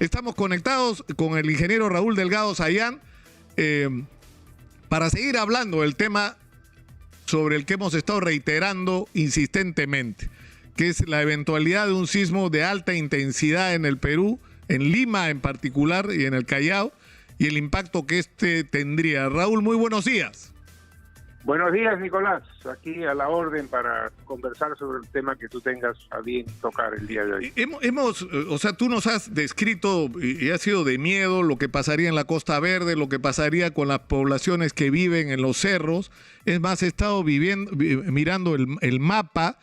Estamos conectados con el ingeniero Raúl Delgado Sayán para seguir hablando del tema sobre el que hemos estado reiterando insistentemente, que es la eventualidad de un sismo de alta intensidad en el Perú, en Lima en particular y en el Callao, y el impacto que este tendría. Raúl, muy buenos días. Buenos días, Nicolás. Aquí a la orden para conversar sobre el tema que tú tengas a bien tocar el día de hoy. Tú nos has descrito, y ha sido de miedo, lo que pasaría en la Costa Verde, lo que pasaría con las poblaciones que viven en los cerros. Es más, he estado mirando el mapa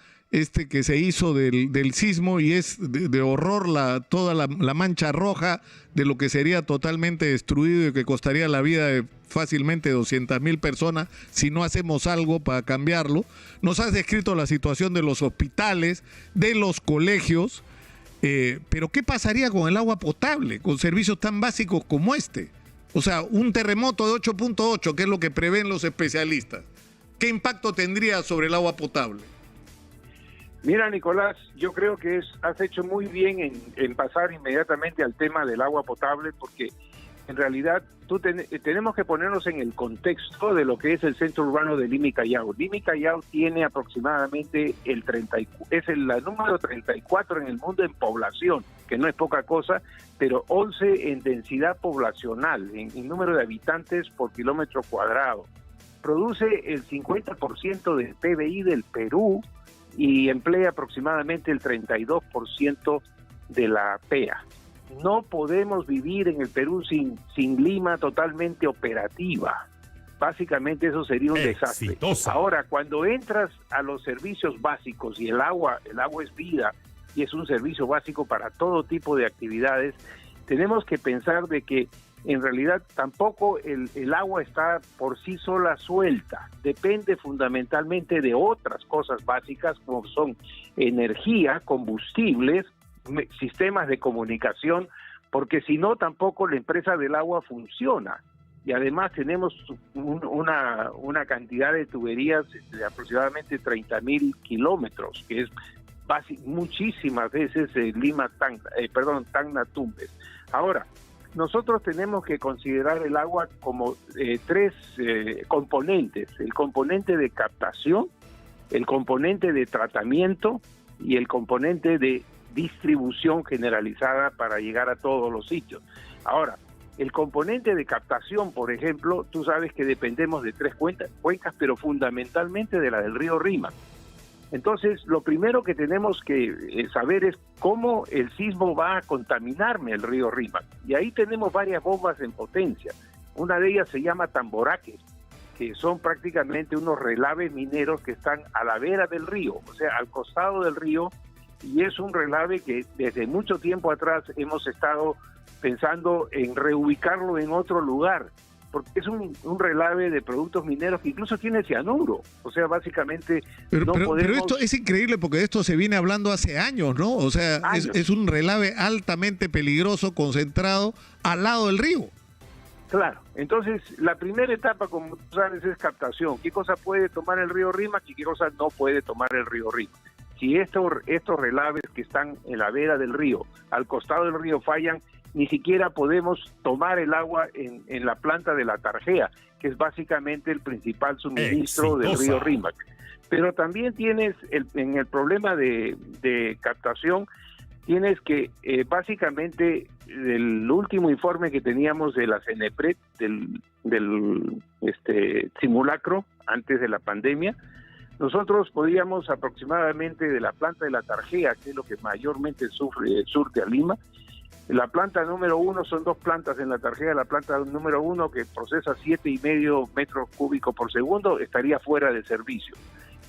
que se hizo del sismo y es de horror toda la mancha roja de lo que sería totalmente destruido y que costaría la vida de fácilmente 200,000 personas si no hacemos algo para cambiarlo. Nos has descrito la situación de los hospitales, de los colegios, pero ¿qué pasaría con el agua potable, con servicios tan básicos como este? O sea, un terremoto de 8.8, que es lo que prevén los especialistas, ¿qué impacto tendría sobre el agua potable? Mira, Nicolás, yo creo que has hecho muy bien en pasar inmediatamente al tema del agua potable, porque en realidad tenemos que ponernos en el contexto de lo que es el centro urbano de Lima y Callao. Lima y Callao tiene aproximadamente la número 34 en el mundo en población, que no es poca cosa, pero 11 en densidad poblacional, en número de habitantes por kilómetro cuadrado. Produce el 50% del PBI del Perú y emplea aproximadamente el 32% de la PEA. No podemos vivir en el Perú sin Lima totalmente operativa. Básicamente eso sería un desastre. Ahora, cuando entras a los servicios básicos, y el agua es vida y es un servicio básico para todo tipo de actividades, tenemos que pensar de que en realidad tampoco el agua está por sí sola suelta, depende fundamentalmente de otras cosas básicas como son energía, combustibles, sistemas de comunicación, porque si no tampoco la empresa del agua funciona. Y además tenemos una cantidad de tuberías de aproximadamente 30,000 kilómetros, que es muchísimas veces Tacna Tumbes. Ahora, nosotros tenemos que considerar el agua como tres componentes: el componente de captación, el componente de tratamiento y el componente de distribución generalizada para llegar a todos los sitios. Ahora, el componente de captación, por ejemplo, tú sabes que dependemos de tres cuencas, pero fundamentalmente de la del río Rímac. Entonces, lo primero que tenemos que saber es cómo el sismo va a contaminarme el río Rímac. Y ahí tenemos varias bombas en potencia. Una de ellas se llama Tamboraque, que son prácticamente unos relaves mineros que están a la vera del río, o sea, al costado del río, y es un relave que desde mucho tiempo atrás hemos estado pensando en reubicarlo en otro lugar, porque es un relave de productos mineros que incluso tiene cianuro. O sea, básicamente pero esto es increíble, porque de esto se viene hablando hace años, ¿no? O sea, es un relave altamente peligroso concentrado al lado del río. Claro, entonces la primera etapa, como tú sabes, es captación. ¿Qué cosa puede tomar el río Rímac y qué cosa no puede tomar el río Rímac? Si estos relaves que están en la vera del río, al costado del río, fallan, ni siquiera podemos tomar el agua en la planta de la Tarjea, que es básicamente el principal suministro del río Rímac. Pero también tienes, en el problema de captación, tienes que básicamente el último informe que teníamos de la CENEPRED, del simulacro antes de la pandemia, nosotros podíamos aproximadamente de la planta de la Tarjea, que es lo que mayormente surte a Lima. La planta número 1, son dos plantas en la Tarjea. La planta número 1, que procesa 7,5 metros cúbicos por segundo, estaría fuera de servicio.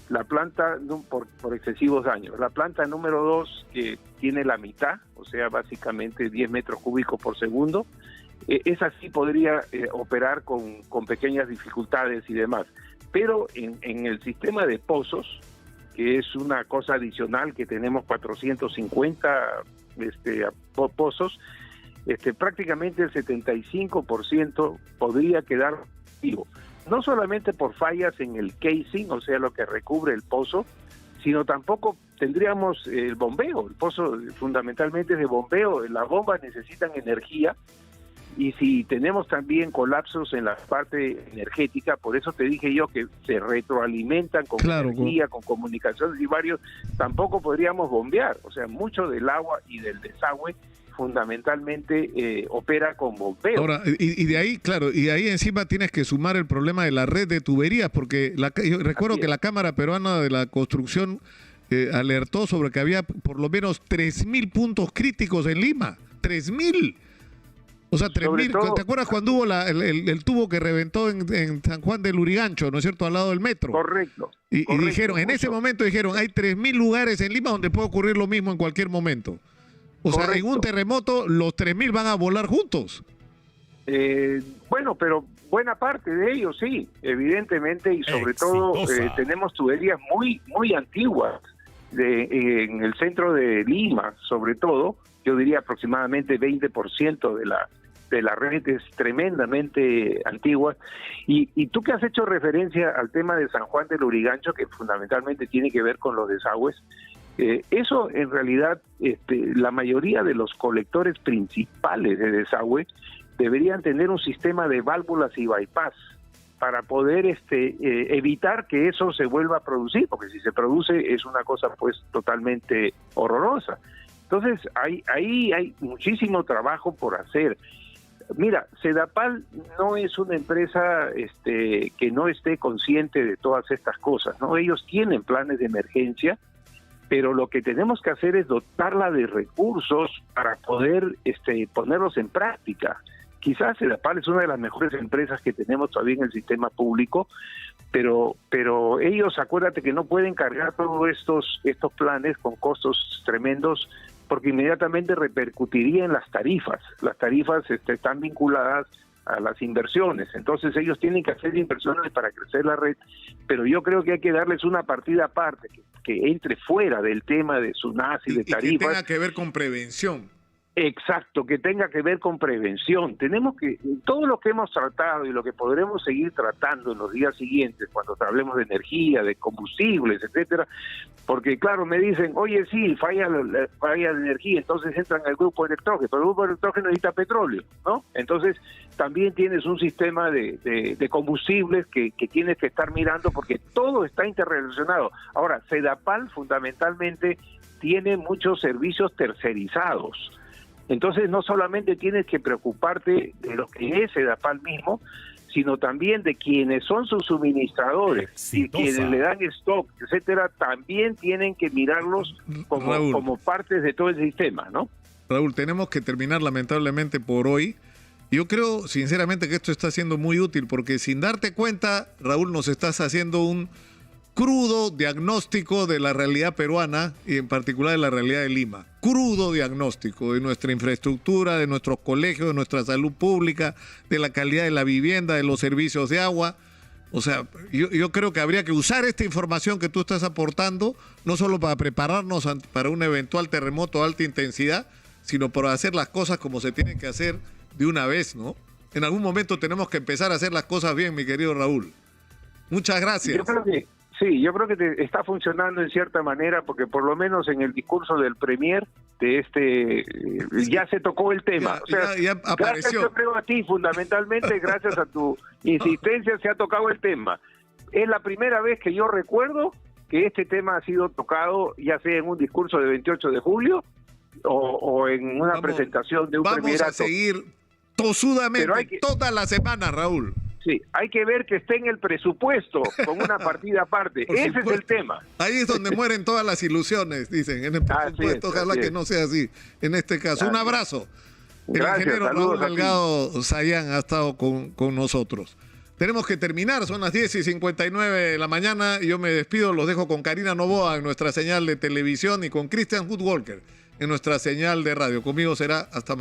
La planta por excesivos daños. La planta número 2, que tiene la mitad, o sea, básicamente 10 metros cúbicos por segundo, esa sí podría operar con pequeñas dificultades y demás. Pero en el sistema de pozos, que es una cosa adicional, que tenemos 450 pozos, prácticamente el 75% podría quedar vivo. No solamente por fallas en el casing, o sea, lo que recubre el pozo, sino tampoco tendríamos el bombeo, el pozo fundamentalmente es de bombeo, las bombas necesitan energía, y si tenemos también colapsos en la parte energética, por eso te dije yo que se retroalimentan con energía, con comunicaciones y varios, tampoco podríamos bombear, o sea, mucho del agua y del desagüe fundamentalmente opera con bombeo. Ahora, y de ahí, claro, y ahí encima tienes que sumar el problema de la red de tuberías, porque yo recuerdo que la Cámara Peruana de la Construcción alertó sobre que había por lo menos 3.000 puntos críticos en Lima. 3.000. O sea, 3.000. ¿Te acuerdas cuando hubo el tubo que reventó en San Juan del Lurigancho, ¿no es cierto?, al lado del metro? Correcto. Y dijeron, en ese momento dijeron, hay 3.000 lugares en Lima donde puede ocurrir lo mismo en cualquier momento. O sea, en un terremoto, los 3.000 van a volar juntos. Bueno, pero buena parte de ellos sí, evidentemente, y sobre todo tenemos tuberías muy antiguas en el centro de Lima, sobre todo, yo diría aproximadamente 20% de la red es tremendamente antigua. Y tú que has hecho referencia al tema de San Juan del Lurigancho, que fundamentalmente tiene que ver con los desagües, eso en realidad la mayoría de los colectores principales de desagüe deberían tener un sistema de válvulas y bypass para poder evitar que eso se vuelva a producir, porque si se produce es una cosa pues totalmente horrorosa. Entonces ahí hay muchísimo trabajo por hacer. Mira, Sedapal no es una empresa que no esté consciente de todas estas cosas, ¿no? Ellos tienen planes de emergencia, pero lo que tenemos que hacer es dotarla de recursos para poder ponerlos en práctica. Quizás Sedapal es una de las mejores empresas que tenemos todavía en el sistema público, pero ellos, acuérdate que no pueden cargar todos estos planes con costos tremendos, porque inmediatamente repercutiría en las tarifas. Las tarifas están vinculadas a las inversiones, entonces ellos tienen que hacer inversiones para crecer la red, pero yo creo que hay que darles una partida aparte, que entre fuera del tema de SUNAS y de tarifas. Y que tenga que ver con prevención. Exacto, que tenga que ver con prevención. Tenemos que, todo lo que hemos tratado y lo que podremos seguir tratando en los días siguientes, cuando hablemos de energía, de combustibles, etcétera, porque claro, me dicen, oye, sí, falla la energía, entonces entran al grupo electrógeno, pero el grupo electrógeno necesita petróleo, ¿no? Entonces también tienes un sistema de combustibles que tienes que estar mirando, porque todo está interrelacionado. Ahora, Sedapal fundamentalmente tiene muchos servicios tercerizados. Entonces no solamente tienes que preocuparte de lo que es Sedapal mismo, sino también de quienes son sus suministradores y quienes le dan stock, etcétera, también tienen que mirarlos como partes de todo el sistema, ¿no? Raúl, tenemos que terminar lamentablemente por hoy. Yo creo sinceramente que esto está siendo muy útil, porque sin darte cuenta, Raúl, nos estás haciendo un crudo diagnóstico de la realidad peruana y en particular de la realidad de Lima. Crudo diagnóstico de nuestra infraestructura, de nuestros colegios, de nuestra salud pública, de la calidad de la vivienda, de los servicios de agua. O sea, yo creo que habría que usar esta información que tú estás aportando, no solo para prepararnos para un eventual terremoto de alta intensidad, sino para hacer las cosas como se tienen que hacer de una vez, ¿no? En algún momento tenemos que empezar a hacer las cosas bien, mi querido Raúl. Muchas gracias. Yo creo que sí, yo creo que te está funcionando en cierta manera, porque por lo menos en el discurso del Premier ya se tocó el tema. Ya apareció. Gracias, yo creo, a ti, fundamentalmente, gracias a tu insistencia se ha tocado el tema. Es la primera vez que yo recuerdo que este tema ha sido tocado, ya sea en un discurso de 28 de julio o en una presentación de un premierato. Vamos a seguir tosudamente toda la semana, Raúl. Sí, hay que ver que esté en el presupuesto con una partida aparte. Ese es el tema. Ahí es donde mueren todas las ilusiones, dicen, en el presupuesto. Ojalá que no sea así en este caso. Un abrazo. Gracias, el ingeniero Raúl Delgado Sayán ha estado con nosotros. Tenemos que terminar, son las 10:59 de la mañana. Yo me despido, los dejo con Karina Novoa en nuestra señal de televisión y con Christian Woodwalker en nuestra señal de radio. Conmigo será hasta mañana.